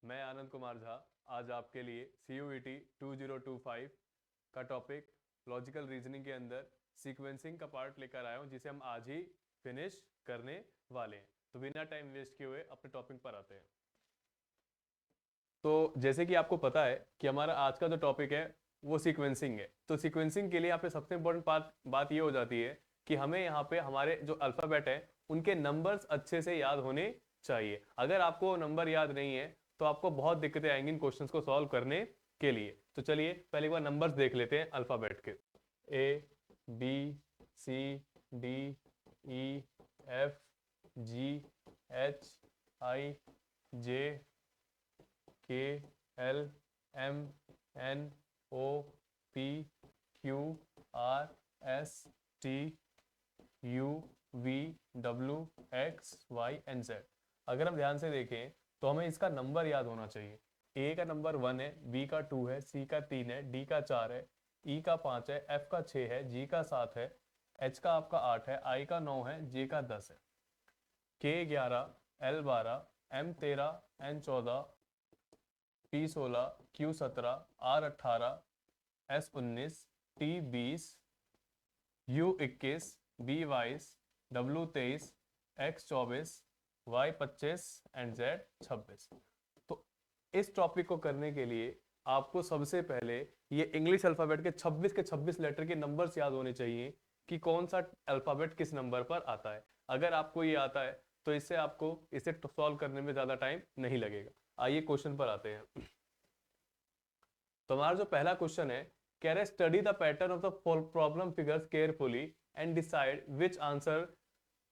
मैं आनंद कुमार झा आज आपके लिए CUET 2025 का टॉपिक लॉजिकल रीजनिंग के अंदर सीक्वेंसिंग का पार्ट लेकर आया हूं, जिसे हम आज ही फिनिश करने वाले हैं। तो बिना टाइम वेस्ट किए हुए अपने टॉपिक पर आते हैं। तो जैसे कि आपको पता है कि हमारा आज का जो टॉपिक है वो सीक्वेंसिंग है। तो सीक्वेंसिंग के लिए यहाँ पे सबसे इंपॉर्टेंट बात ये हो जाती है कि हमें यहाँ पे हमारे जो अल्फाबेट है उनके नंबर्स अच्छे से याद होने चाहिए। अगर आपको नंबर याद नहीं है तो आपको बहुत दिक्कतें आएंगी इन क्वेश्चंस को सॉल्व करने के लिए। तो चलिए पहले एक बार नंबर्स देख लेते हैं अल्फाबेट के। A B C D E F G H I J K L M N O P Q R S T U V W X Y and Z। अगर हम ध्यान से देखें तो हमें इसका नंबर याद होना चाहिए। ए का नंबर 1 है, बी का 2 है, सी का 3 है, डी का 4 है, ई का 5 है, एफ का 6 है, जी का 7 है, एच का आपका 8 है, आई का 9 है, जे का 10 है। K 11, L 12, M 13, N 14, P 16, Q 17, R 18, S 19, T 20, U 21, V 22, W 23, X 24, Y 25 and Z 26। तो इस टॉपिक को करने के लिए आपको सबसे पहले ये इंग्लिश अल्फाबेट के 26 लेटर के नंबर्स याद होने चाहिए कि कौन सा अल्फाबेट किस नंबर पर आता है। अगर आपको ये आता है तो इससे आपको इसे सॉल्व करने में ज्यादा टाइम नहीं लगेगा। आइए क्वेश्चन पर आते हैं। तो हमारा जो पहला क्वेश्चन है, कह रहे study the pattern of the problem figures carefully and decide which answer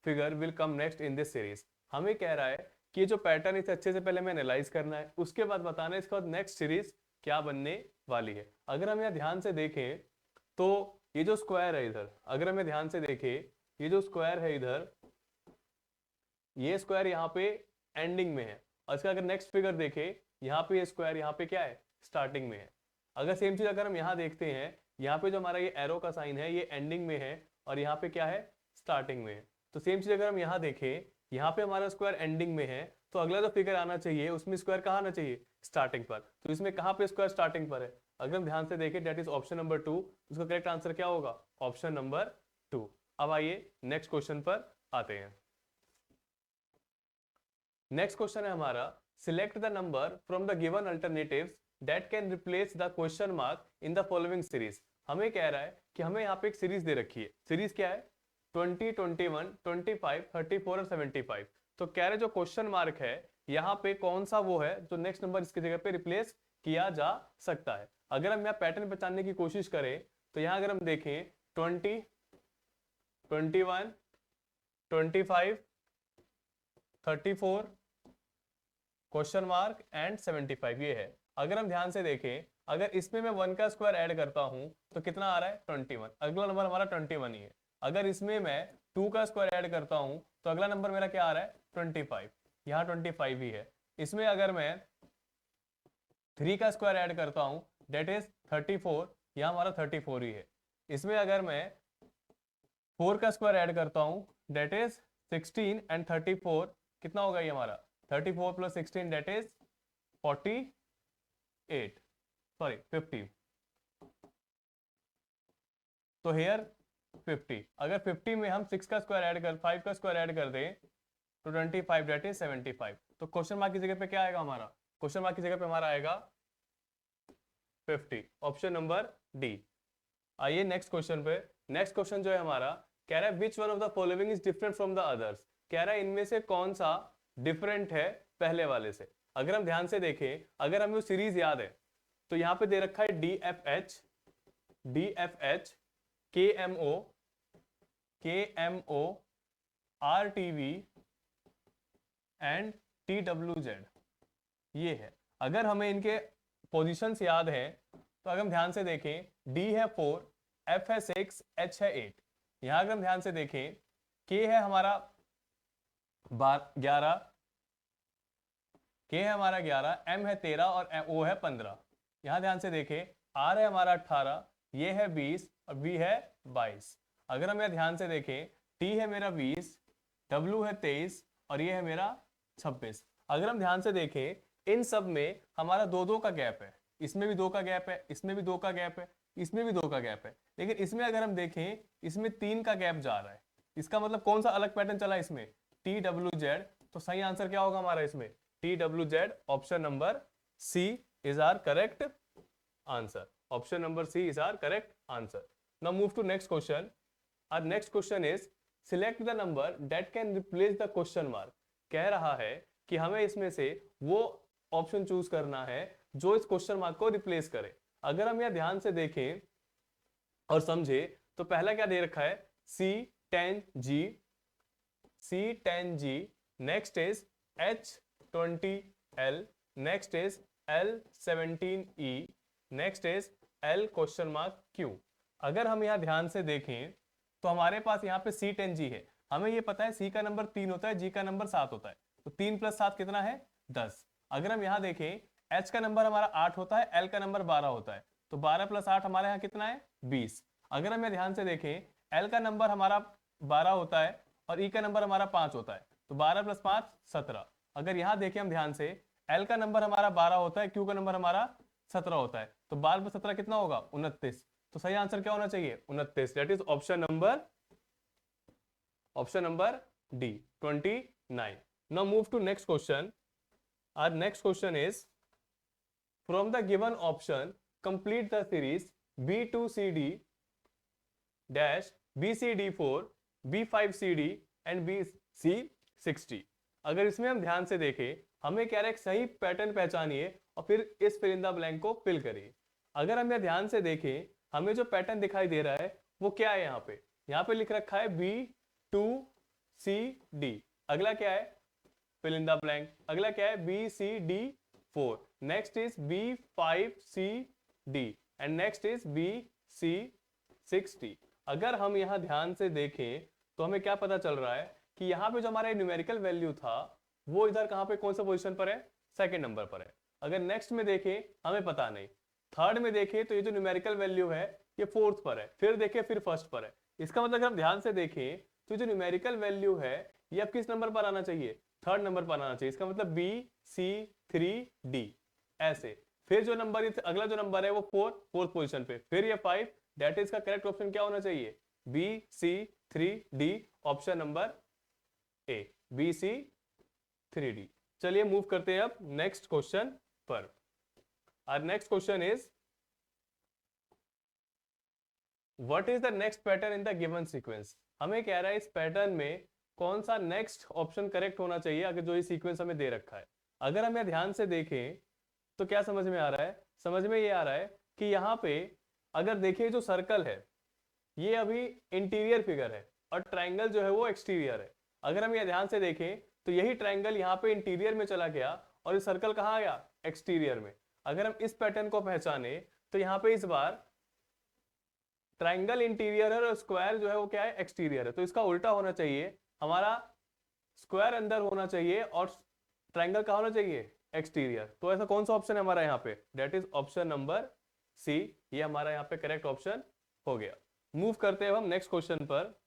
figure will come next in this series. हमें कह रहा है कि जो पैटर्न इसे अच्छे से पहले हमें एनालाइज करना है, उसके बाद बताना है इसके बाद नेक्स्ट सीरीज क्या बनने वाली है। अगर हम यहाँ ध्यान से देखें तो ये जो स्क्वायर है इधर, अगर हमें ध्यान से देखें ये जो स्क्वायर है इधर, ये स्क्वायर यहाँ पे एंडिंग में है। और इसका अगर नेक्स्ट फिगर देखें यहाँ पे ये स्क्वायर यहाँ पे क्या है, स्टार्टिंग में है। अगर सेम चीज अगर हम यहाँ देखते हैं, यहाँ पे जो हमारा ये एरो का साइन है ये एंडिंग में है और यहाँ पे क्या है, स्टार्टिंग में है। तो सेम चीज अगर हम यहाँ देखें, यहाँ पे हमारा स्क्वायर एंडिंग में है तो अगला जो फिगर आना चाहिए उसमें स्क्वायर कहाँ आना चाहिए, स्टार्टिंग पर। तो इसमें कहाँ पे स्क्वायर स्टार्टिंग पर है, अगर हम ध्यान से देखें डेट इज ऑप्शन नंबर 2। उसका करेक्ट आंसर क्या होगा, ऑप्शन नंबर 2। अब आइए नेक्स्ट क्वेश्चन पर आते हैं। नेक्स्ट क्वेश्चन है हमारा, select the number from the given alternatives that can replace the question mark in the following series. हमें कह रहा है कि हमें यहाँ पे एक सीरीज दे रखी है। सीरीज क्या है, 20, 21, 25, 34 और 75। तो कह रहे जो क्वेश्चन मार्क है यहाँ पे कौन सा वो है जो नेक्स्ट नंबर इसकी जगह पे रिप्लेस किया जा सकता है। अगर हम यहाँ पैटर्न पहचानने की कोशिश करें तो यहाँ अगर हम देखें 20, 21, 25, 34 क्वेश्चन मार्क एंड 75 ये है। अगर हम ध्यान से देखें, अगर इसमें मैं 1 का स्क्वायर ऐड करता हूं तो कितना आ रहा है, 21। अगला नंबर हमारा 21 ही है। अगर इसमें मैं 2 का स्क्वायर ऐड करता हूं तो अगला नंबर मेरा क्या आ रहा है, 25। यहाँ 25 ही है। इसमें अगर मैं 3 का स्क्वायर ऐड करता हूं डेट इज 34, यहाँ हमारा 34 ही है। इसमें अगर मैं 4 का स्क्वायर ऐड करता हूं डेट इज 16 एंड 34 कितना होगा ये हमारा, 34 प्लस 16 डेट इज 48, सॉरी 50। तो हेयर 50, अगर 50 में हम 6 का स्क्वायर ऐड कर 5 का स्क्वायर ऐड कर दें तो 25 डेट इज 75। तो क्वेश्चन मार्क की जगह पे क्या आएगा हमारा, क्वेश्चन मार्क की जगह पे हमारा आएगा 50, ऑप्शन नंबर डी। आइए नेक्स्ट क्वेश्चन पे। नेक्स्ट क्वेश्चन जो है हमारा, कह रहा है which one of the following is different from the others. कह रहा है इनमें से कौन सा डिफरेंट है पहले वाले से। अगर हम ध्यान से देखें, अगर हमें वो सीरीज याद है तो यहाँ पे दे रखा है DFH, DFH, KMO, KMO, RTV and TWZ, ये है। अगर हमें इनके पोजीशंस याद है तो अगर हम ध्यान से देखें D है 4, F है 6, H है 8। यहां अगर हम ध्यान से देखें K है हमारा 11, K है हमारा 11, M है 13 और O है 15। यहां ध्यान से देखें R है हमारा 18, ये है 20 और B है 22। अगर हम यहां ध्यान से देखें T है मेरा 20, W है 23 और ये है मेरा 26। अगर हम ध्यान से देखें इन सब में हमारा दो दो का गैप है, इसमें भी दो का गैप है, इसमें भी दो का गैप है, इसमें भी दो का गैप है, लेकिन इसमें अगर हम देखें इसमें तीन का गैप जा रहा है। इसका मतलब कौन सा अलग पैटर्न चला इसमें, टी डब्ल्यू जेड। तो सही आंसर क्या होगा हमारा इसमें, T W Z. Option number C is our correct answer. Option number C is our correct answer. Now move to next question. Our next question is select the number that can replace the question mark. कह रहा है कि हमें इसमें से वो option choose करना है जो इस क्वेश्चन मार्क को रिप्लेस करे। अगर हम यह ध्यान से देखें और समझे तो पहला क्या दे रखा है, C10G, C10G, next is H20L, next is L17E, next is L question mark Q। अगर हम यहां ध्यान से देखें तो हमारे पास यहाँ पे C10G है, हमें ये पता है C का नंबर 3 होता है, G का नंबर 7 होता है, तो 3 + 7 कितना है 10। अगर हम यहाँ देखें H का नंबर हमारा 8 होता है, L का नंबर 12 होता है, तो 12 + 8 हमारे यहाँ कितना है 20। अगर हम ध्यान से देखें L का नंबर हमारा 12 होता है और E का नंबर हमारा 5 होता है, तो 12 + 5 17। अगर यहाँ देखें हम ध्यान से L का नंबर हमारा 12 होता है, Q का नंबर हमारा 17 होता है, तो 12 + 17 कितना होगा 29। तो सही आंसर क्या होना चाहिए 29। That is option number D 29। Now move to next question. Our next question is from the given option complete the series B2CD dash BCD4 B5CD and BC60। अगर इसमें हम ध्यान से देखें हमें कह रहा है एक सही पैटर्न पहचानिए और फिर इस फिल इन द ब्लैंक को फिल करिए। अगर हम ध्यान से देखें हमें जो पैटर्न दिखाई दे रहा है वो क्या है, यहाँ पे लिख रखा है B2CD। अगला क्या है फिल इन द ब्लैंक, अगला क्या है BCD4, next is B5CD and next is BC60। अगर हम यहाँ ध्यान से देखें तो हमें क्या पता चल रहा है कि यहाँ पे जो हमारा न्यूमेरिकल वैल्यू था वो इधर कहाँ पे कौन सा पोजीशन पर है, सेकंड नंबर पर है। अगर नेक्स्ट में देखें हमें पता नहीं, थर्ड में देखें तो ये जो न्यूमेरिकल वैल्यू है ये फोर्थ पर है, फिर देखें फिर फर्स्ट पर है। इसका मतलब अगर हम ध्यान से देखें तो जो न्यूमेरिकल वैल्यू है ये अब किस नंबर पर आना चाहिए, थर्ड नंबर पर आना चाहिए। इसका मतलब BC3D ऐसे, फिर जो नंबर अगला जो नंबर है वो फोर्थ पोजीशन पे, फिर ये 5। दैट इज का करेक्ट ऑप्शन क्या होना चाहिए BC3D। Option number A BC3D। चलिए मूव करते हैं अब नेक्स्ट क्वेश्चन पर। Our next question is what is the next pattern in the given sequence. हमें कह रहा है इस पैटर्न में कौन सा नेक्स्ट ऑप्शन करेक्ट होना चाहिए अगर जो ये सीक्वेंस हमें दे रखा है। अगर हम ध्यान से देखें तो क्या समझ में आ रहा है, समझ में ये आ रहा है कि यहाँ पे अगर देखिए जो सर्कल है ये अभी इंटीरियर फिगर है और ट्रायंगल जो है वो एक्सटीरियर है। अगर हम ये ध्यान से देखें तो यही ट्रायंगल यहाँ पे इंटीरियर में चला गया और ये सर्कल कहाँ आ गया एक्सटीरियर में। अगर हम इस पैटर्न को पहचाने तो यहाँ पे इस बार ट्रायंगल इंटीरियर है और स्क्वायर जो है वो क्या है एक्सटीरियर है, तो इसका उल्टा होना चाहिए, हमारा स्क्वायर अंदर होना चाहिए और ट्रायंगल कहाँ होना चाहिए एक्सटीरियर। तो ऐसा कौन सा ऑप्शन है हमारा यहाँ पे, that is option number C. ये हमारा यहाँ पे करेक्ट ऑप्शन हो गया। मूव करते हैं हम नेक्स्ट क्वेश्चन पर।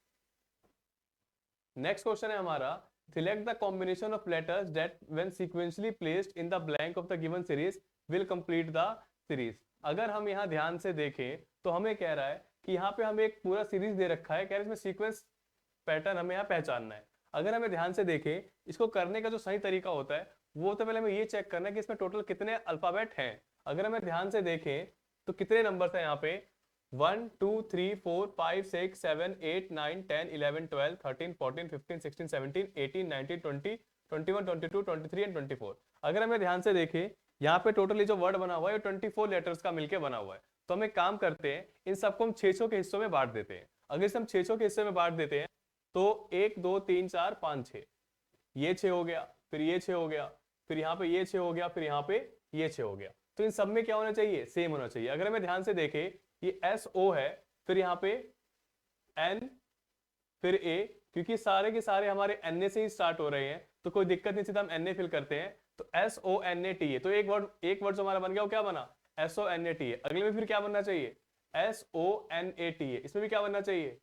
नेक्स्ट क्वेश्चन है हमारा select the combination of letters that when sequentially placed in the blank of the given series will complete the series. अगर हम यहाँ ध्यान से देखें तो हमें कह रहा है कि यहाँ पे हमें एक पूरा सीरीज दे रखा है, कह रहा है इसमें सीक्वेंस पैटर्न हमें यहाँ पहचानना है। अगर हमें ध्यान से देखें इसको करने का जो सही तरीका होता है वो तो पहले हमें ये चेक करना है कि इसमें टोटल कितने अल्फाबेट हैं। अगर हमें ध्यान से देखें तो कितने नंबर्स हैं यहाँ पे 1 2 3 4 5 6 7 8 9 10 11 12 13 14 15 16 17 18 19 20 21 22 23 एंड 24। अगर हमें ध्यान से देखें यहाँ पे टोटली जो वर्ड बना हुआ है 24 लेटर्स का मिलकर बना हुआ है। तो हम एक काम करते हैं इन सबको हम 600 के हिस्सों में बांट देते हैं। अगर इसे हम 600 के हिस्से में बांट देते हैं तो 1 2 3 4 5 6, ये 6 हो गया, फिर ये 6 हो गया, फिर यहाँ पे ये 6 हो गया, फिर यहाँ पे ये 6 हो गया। तो इन सब में क्या होना चाहिए सेम होना चाहिए। अगर हमें ध्यान से देखें ये SO है, फिर यहाँ पे N, फिर A, क्योंकि सारे के सारे हमारे NA से ही स्टार्ट हो रहे हैं तो कोई दिक्कत नहीं, सीधा हम NA फिल करते हैं। तो SONATA, तो एक वर्ड जो हमारा बन गया वो क्या बना SONATA। अगले में फिर क्या बनना चाहिए SONATA, इसमें भी क्या बनना चाहिए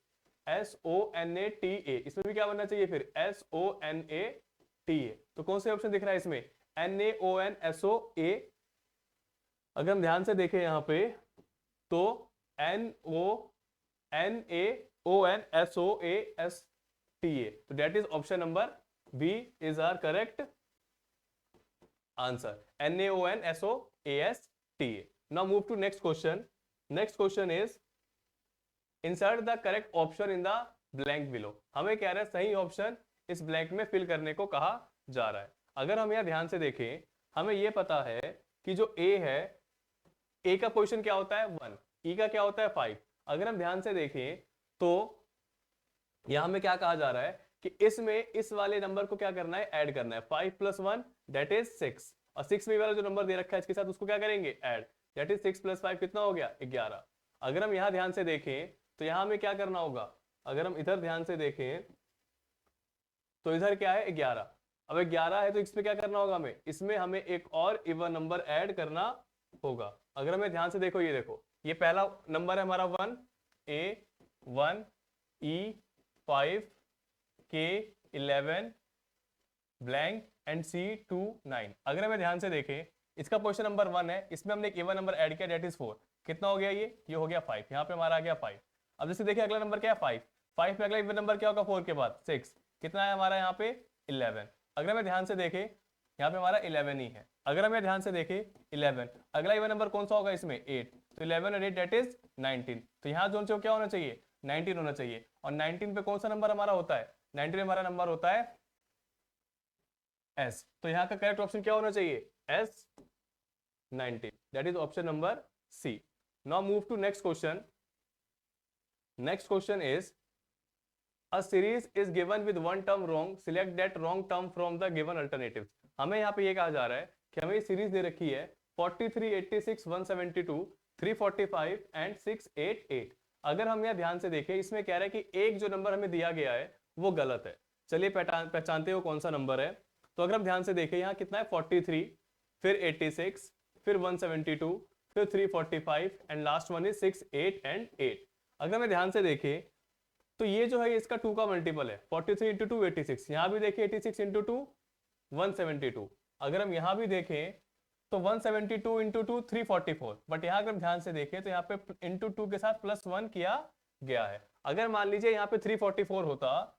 SONATA, इसमें भी क्या बनना चाहिए फिर SONATA। तो कौन से ऑप्शन दिख रहा है इसमें NaONSOA। अगर हम ध्यान से देखें यहाँ पे तो NaONSOASTA, तो that is option number B is our correct answer, NaONSOASTA। Now move to next question. Next question is insert the correct option in the blank below. हमें कह रहा है सही ऑप्शन इस ब्लैंक में फिल करने को कहा जा रहा है। अगर हम यहां ध्यान से देखें, हमें यह पता है कि जो ए है, ए का पोजीशन क्या होता है 1, ई का क्या होता है 5। अगर हम ध्यान से देखें तो यहां में क्या कहा जा रहा है कि इसमें इस वाले नंबर को क्या करना है, ऐड करना है। 5 + 1 दैट इज 6, और 6 में वाला जो नंबर दे रखा है इसके साथ उसको क्या करेंगे, ऐड, दैट इज 6 + 5 कितना हो गया 11। अगर हम यहां ध्यान से देखें तो यहां हमें क्या करना होगा, अगर हम इधर ध्यान से देखें तो इधर क्या है 11। अब 11 है तो इसमें क्या करना होगा हमें, इसमें हमें एक और इवन नंबर ऐड करना होगा। अगर हमें ध्यान से देखो, ये देखो ये पहला नंबर है हमारा 1, A 1, E 5, K 11, blank and C 2 9। अगर हमें ध्यान से देखें, इसका क्वेश्चन नंबर 1 है, इसमें हमने एक इवन नंबर ऐड किया दैट इज 4। कितना हो गया ये हो गया 5, यहाँ पे हमारा आ गया 5। अब जैसे देखिए अगला नंबर क्या है 5, 5 में अगला इवन नंबर क्या होगा 4 के बाद 6, कितना है हमारा यहाँ पे 11। अगर हमें ध्यान से देखें यहाँ पे हमारा 11 ही है। अगर हमें ध्यान से देखें 11, अगला इवन नंबर कौन सा होगा इसमें 8, तो 11 और 8 दैट इज 19। तो यहाँ जो क्या होना चाहिए 19 होना चाहिए। और 19 पे कौन सा नंबर हमारा होता है, 19 में हमारा नंबर होता है S, तो यहाँ का करेक्ट ऑप्शन क्या होना चाहिए S 19, that is option number C। Now move to next question. Next question is A series is given with one term wrong, select that wrong term from the given alternatives। हमें यहाँ पे ये कहा जा रहा है कि हमें सीरीज दे रखी है 43, 86, 172, 345 एंड 688। अगर हम यहाँ ध्यान से देखें, इसमें कह रहा है कि एक जो नंबर हमें दिया गया है वो गलत है। चलिए पहचानते हो कौन सा नंबर है। तो अगर हम ध्यान से देखें यहाँ कितना है 43, फिर 86, फिर 172, फिर 345 and last one is 6, 8 and 8। अगर हमें ध्यान से देखें तो ये जो है इसका 2 का मल्टीपल है, 43 × 2 86। यहां भी देखिए 86 × 2 172। अगर हम यहां भी देखें तो 172 × 2 344। बट यहां अगर हम ध्यान से देखें तो यहाँ पे इंटू 2 के साथ +1 किया गया है। अगर मान लीजिए यहाँ पे 344 होता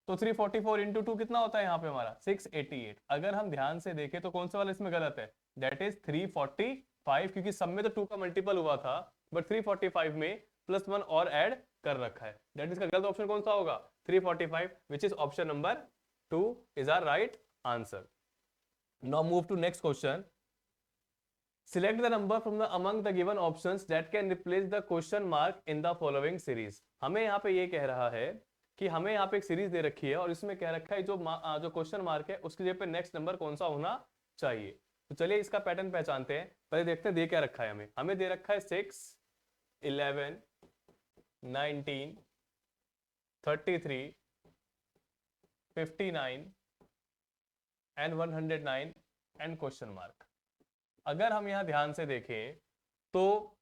तो 344 × 2 कितना होता है यहाँ पे हमारा 688। अगर हम ध्यान से देखें तो कौन सा वाला इसमें गलत है, दैट इज 345, क्योंकि सब में तो 2 का मल्टीपल हुआ था बट 345 में +1 और ऐड कर रखा है। दैट इज का गलत ऑप्शन कौन सा होगा 345, which is option number 2 is our right answer. Now move to next question. Select the number from the among the given options that can replace the question mark in the following series. हमें यहाँ पे ये कह रहा है कि हमें यहाँ पे एक सीरीज दे रखी है और इसमें कह रखा है जो क्वेश्चन मार्क है उसकी जगह पे नेक्स्ट नंबर कौन सा होना चाहिए। तो चलिए इसका पैटर्न पहचानते हैं। पहले देखते हैं दे क्या रखा है। हमें दे रखा है 6, 11, 19, 33, 59 एंड 109 एंड क्वेश्चन मार्क। अगर हम यहां ध्यान से देखें तो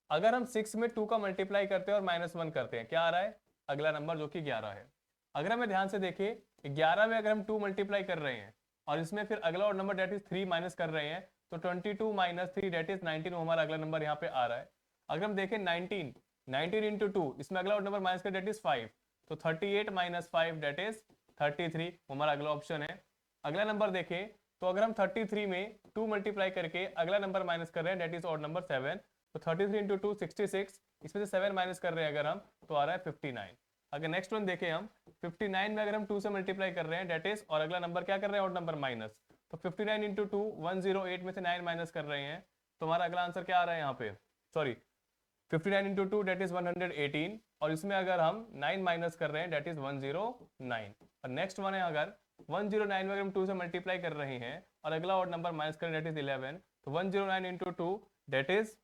अगर हम 6 में 2 का मल्टीप्लाई करते हैं और -1 करते हैं, क्या आ रहा है अगला नंबर जो कि 11 है। अगर हमें ध्यान से देखें 11 में अगर हम 2 मल्टीप्लाई कर रहे हैं और इसमें फिर अगला और नंबर डेट इज 3 माइनस कर रहे हैं, तो 22 - 3 डेट इज 19 हमारा अगला नंबर यहाँ पे आ रहा है। अगर हम देखें 19 × 2, इसमें अगला और नंबर माइनस कर डेट इज 5, तो 38 - 5 डेट इज 33 हमारा अगला ऑप्शन है। अगला नंबर देखें तो अगर हम 33 में 2 मल्टीप्लाई करके अगला नंबर माइनस कर रहे हैं डेट इज ऑड नंबर 7, तो 33 × 2 66, इसमें से 7 माइनस कर रहे हैं अगर हम तो आ रहा है 59। अगर नेक्स्ट वन देखें हम 59 में अगर हम 2 से मल्टीप्लाई कर रहे हैं डेट इज और अगला नंबर क्या कर रहे हैं ऑड नंबर माइनस, तो 59 × 2 108 में से 9 माइनस कर रहे हैं, तो हमारा अगला आंसर क्या आ रहा है यहाँ पे, सॉरी 59 × 2 डेट इज 118, और इसमें अगर हम 9 माइनस कर रहे हैं डेट इज 109। और नेक्स्ट वन है अगर 109 में अगर हम 2 से मल्टीप्लाई कर रहे हैं और अगला ऑड नंबर माइनस करें डेट इज 11, तो 109 × 2 डेट इज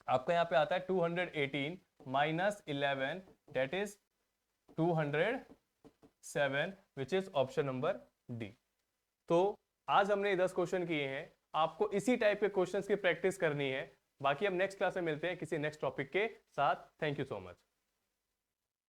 आपका यहाँ पे आता है 218 - 11 that is 207, which is option number D. तो आज हमने 10 क्वेश्चन किए हैं। आपको इसी टाइप के क्वेश्चंस की प्रैक्टिस करनी है। बाकी हम नेक्स्ट क्लास में मिलते हैं किसी नेक्स्ट टॉपिक के साथ। Thank you so much.